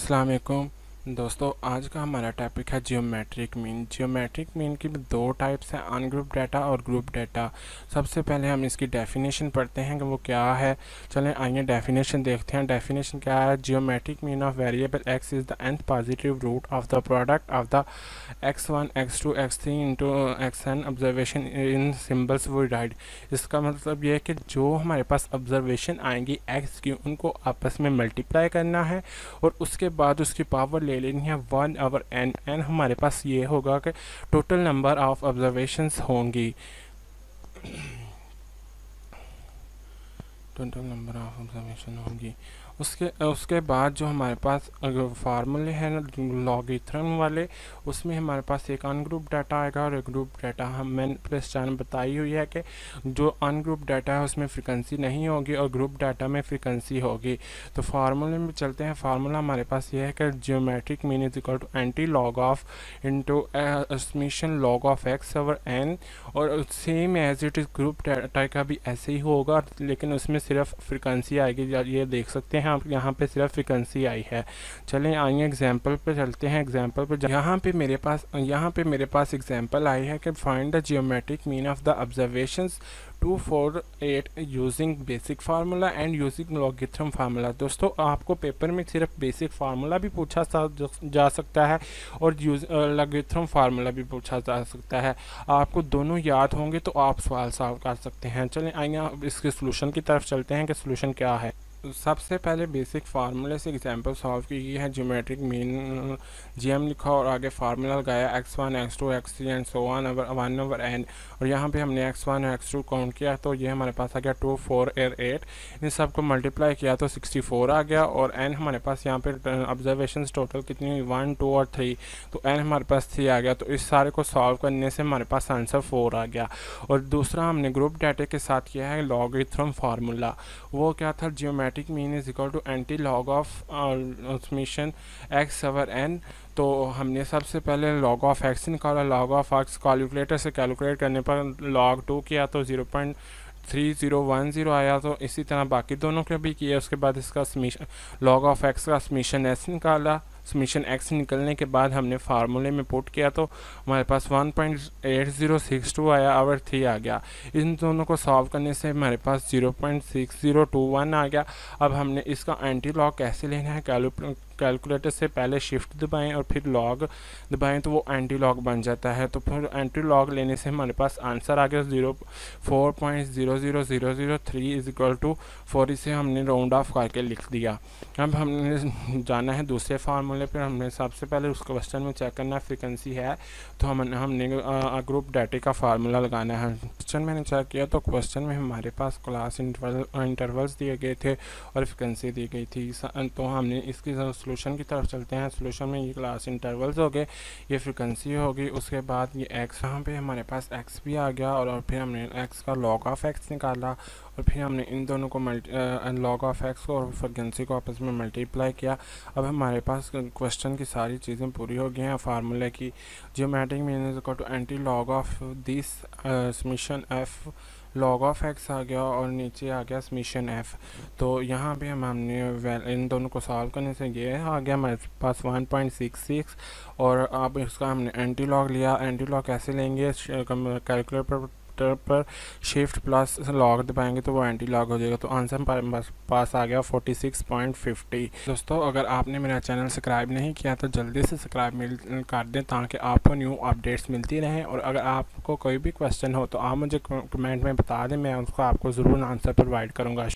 अस्सलाम वालेकुम दोस्तों, आज का हमारा टॉपिक है जियोमेट्रिक मीन। जियोमेट्रिक मीन की दो टाइप्स हैं, अनग्रुप डाटा और ग्रुप डाटा। सबसे पहले हम इसकी डेफिनेशन पढ़ते हैं कि वो क्या है। चलें आइए डेफिनेशन देखते हैं। डेफिनेशन क्या है? Geometric mean of variable x is the nth positive root of the product of the x1 x2 x3 into xn observation in symbols वो राइट। इसका मतलब ये है कि जो हमारे पास ऑब्जर्वेशन आएंगी x की, उनको आपस में मल्टीप्लाई करना है और उसके बाद उसकी पावर ले लेनी है 1/n। n हमारे पास ये होगा कि टोटल नंबर ऑफ ऑब्जर्वेशंस होंगी, टोटल नंबर ऑफ ऑब्जर्वेशन होंगी। उसके बाद जो हमारे पास फार्मूले हैं लॉगरिथम वाले, उसमें हमारे पास एक अनग्रुप डाटा आएगा और एक ग्रुप डाटा। मैंने पहचान बताई हुई है कि जो अनग्रुप डाटा है उसमें फ्रिक्वेंसी नहीं होगी और ग्रुप डाटा में फ्रिक्वेंसी होगी। तो फार्मूले में चलते हैं। फार्मूला हमारे पास ये है कि geometric mean is equal to anti log of into summation log of x over n, और same as it is group data का भी ऐसे ही होगा, लेकिन उसमें सिर्फ फ्रिक्वेंसी आएगी। ये देख सकते हैं आप, यहाँ पे सिर्फ फ्रिक्वेंसी आई है। चलें आइए एग्जांपल पे चलते हैं। एग्जांपल पे यहाँ पे मेरे पास एग्जांपल आई है कि find the geometric mean of the observations 248 using basic formula and using logarithm formula. दोस्तों, आपको पेपर में सिर्फ बेसिक फार्मूला भी पूछा जा सकता है और लॉगरिथम फार्मूला भी पूछा जा सकता है। आपको दोनों याद होंगे तो आप सवाल सॉल्व कर सकते हैं। चलें आइए अब इसके सोल्यूशन की तरफ चलते हैं कि सोल्यूशन क्या है। सबसे पहले बेसिक फार्मूले से एग्जांपल सॉल्व की गई है। ज्योमेट्रिक मीन जीएम लिखा और आगे फार्मूला लगाया x1 x2 x3 and so on 1/n, और यहाँ पे हमने x1 और x2 काउंट किया तो ये हमारे पास आ गया 2 4 और 8। इन सब को मल्टीप्लाई किया तो 64 आ गया। और n हमारे पास यहाँ पे ऑब्जर्वेशन टोटल कितनी हुई 1 2 और 3, तो n हमारे पास 3 आ गया। तो इस सारे को सॉल्व करने से हमारे पास आंसर 4 आ गया। और दूसरा हमने ग्रुप डाटा के साथ किया है लॉगरिथम फार्मूला। वो क्या था? Geometric mean is equal to anti log of summation x over n. तो हमने सबसे पहले लॉग ऑफ एक्स निकाला। लॉग ऑफ एक्स कैलकुलेटर से कैलकुलेट करने पर log 2 किया तो 0.3010 आया। तो इसी तरह बाकी दोनों के भी किया। उसके बाद इसका समेशन लॉग ऑफ एक्स का समेशन एस निकाला। समेशन एक्स निकलने के बाद हमने फार्मूले में पुट किया तो हमारे पास 1.8062 आया और 3 आ गया। इन दोनों को सॉल्व करने से हमारे पास 0.6021 आ गया। अब हमने इसका एंटी लॉग कैसे लेना है? कैलकुलेटर से पहले शिफ्ट दबाएं और फिर लॉग दबाएं तो वो एंटी लॉग बन जाता है। तो फिर एंटी लॉग लेने से हमारे पास आंसर आ गया 4.00003 इज इक्वल टू 4। इसे हमने राउंड ऑफ करके लिख दिया। अब हमने जाना है दूसरे फार्मूले पर। हमने सबसे पहले उस क्वेश्चन में चेक करना है फ्रिक्वेंसी है, तो हमने ग्रुप डाटा का फार्मूला लगाना है। क्वेश्चन मैंने चेक किया तो क्वेश्चन में हमारे पास क्लास इंटरवल्स दिए गए थे और फ्रिक्वेंसी दी गई थी। तो हमने इसकी सोल्यूशन की तरफ चलते हैं। सोल्यूशन में ये क्लास इंटरवल्स हो गए, ये फ्रिक्वेंसी होगी, उसके बाद ये एक्स, यहाँ पे हमारे पास एक्स भी आ गया और फिर हमने एक्स का लॉग ऑफ एक्स निकाला और फिर हमने इन दोनों को लॉग ऑफ एक्स को और फ्रिक्वेंसी को आपस में मल्टीप्लाई किया। अब हमारे पास क्वेश्चन की सारी चीज़ें पूरी हो गई हैं फार्मूले की। Geometric mean is equal to anti log of this summation f, log of x आ गया और नीचे आ गया समेशन एफ। तो यहाँ पे हमने इन दोनों को सॉल्व करने से ये आ गया हमारे पास 1.66। और अब इसका हमने एंटी लॉग लिया। एंटी लॉग कैसे लेंगे? कैलकुलेटर पर शिफ्ट प्लस लॉग दबाएंगे तो वो एंटी लॉग हो जाएगा। तो आंसर हमारे पास आ गया 46.50। दोस्तों, अगर आपने मेरा चैनल सब्सक्राइब नहीं किया तो जल्दी से सब्सक्राइब कर दें ताकि आपको न्यू अपडेट्स मिलती रहें। और अगर आपको कोई भी क्वेश्चन हो तो आप मुझे कमेंट में बता दें, मैं उसको आपको ज़रूर आंसर प्रोवाइड करूँगा।